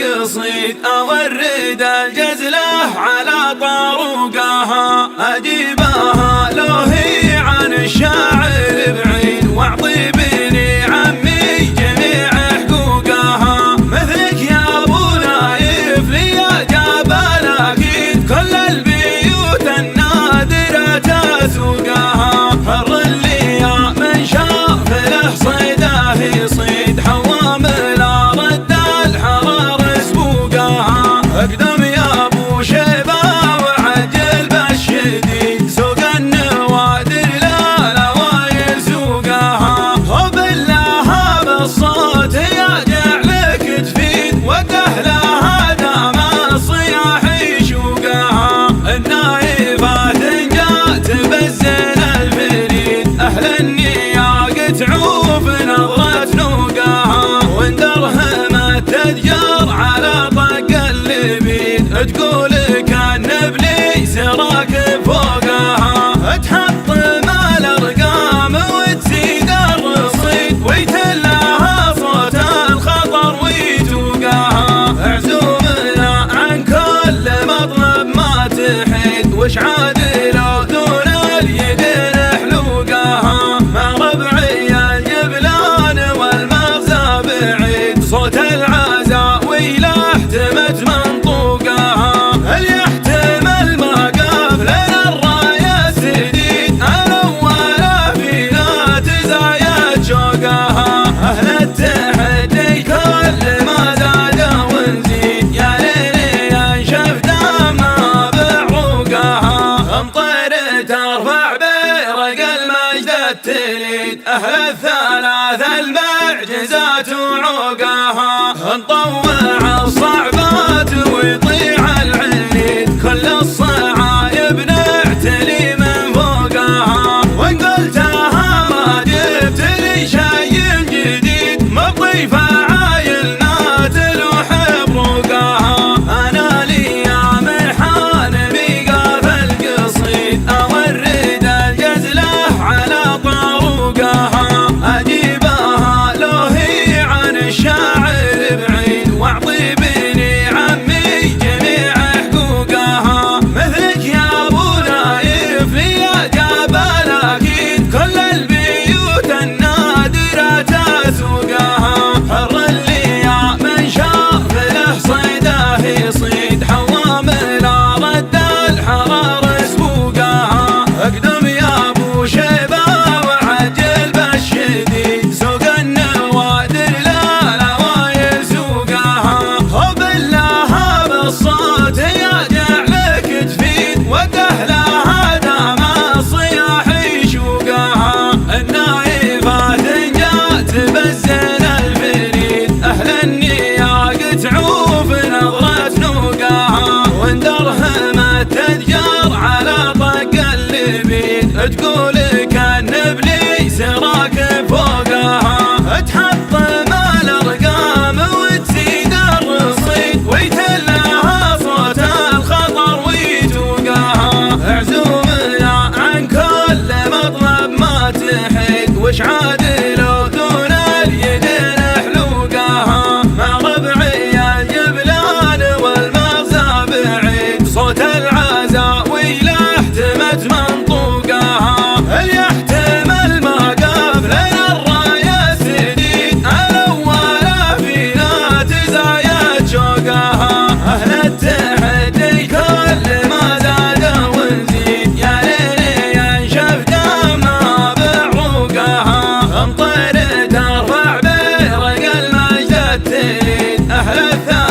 القصيد أورد الجزلة على طروقها أجيبها لو هي عن الشاعر بعيد واعطي بني عمي جميع حقوقها مثلك يا ابو نايف لي جاب الاكيد كل البيوت النادرة تسوقها حر اللي من شاف له صيده يصيد حوام لا رد الحرار سبوقها اقدم يا ابو شيبه وعجل بالشديد سوق النوادر لا لوايل سوقها وبالله بالصوت يا جعلك تفيد وكهلها دام الصياح يشوقها النايفات جات بالزين الفريد اهل النياق تعوف نظرة نوقها وندرهم التتجار على طق اللبيد تقول كان ابليس راكب فوقها تحطم الارقام وتزيد الرصيد ويتلها صوت الخطر ويتوقها عزومنا عن كل مطلب ما تحيد وش عاد لو دون اليدين حلوقها مع ربعي الجبلان والمغزى بعيد صوت العزاء ويلاحتمت منطوقها هل يحتمل ما قبل الراية السديد الأول فينا تزايد شوقها أهل التحدي كل ما زاد ونزيد يا ليلي ينشف دمها بعروقها امطير ترفع برق المجد التليد أهل الثلاث المعجزات وعوقها نطوع الصعبات ويطيع العنيد كل الصعايب نعتلي من فوقها وان قلتها ما جبت لي شيء جديد مبغي فعايلنا تلوح بروقها انا لي يا مرحان ميقاف القصيد اورد الجزله على طروقها اجيبها لو هي عن الشاعر بعيد واعطي بني عمي جميع حقوقها مثلك يا ابو نايف لي جاب الاكيد كل البيوت النادرة تسوقها حر اللي من شاف له صيده يصيد حوام لا رد الحرار سبوقها اقدم يا ابو شيبه وعجل بالشديد سوق النوادر لا لوايل سوقها وبالله بالصوت يا جعلك تفيد وكهلها دام الصياح يشوقها النايفات جات بالزين الفريد اهل النياق تعوف نظرة نوقها وندرهم التتجار على طق اللبيد تقول كان ابليس راكب فوقها تحطم الارقام وتزيد الرصيد ويتلها صوت الخطر ويتوقها عزومنا عن كل مطلب ما تحيد وش عاد لو دون اليدين حلوقها مع ربعي الجبلان والمغزى بعيد صوت العزاء ويلاحتمت منطوقها هل يحتمل ما قبل الراية السديد الأول فينا تزايد شوقها أهل التحدي كل ما زاد ونزيد يا ليلي ينشف دمها بعروقها امطير ترفع برق المجد التليد أهل الثلاث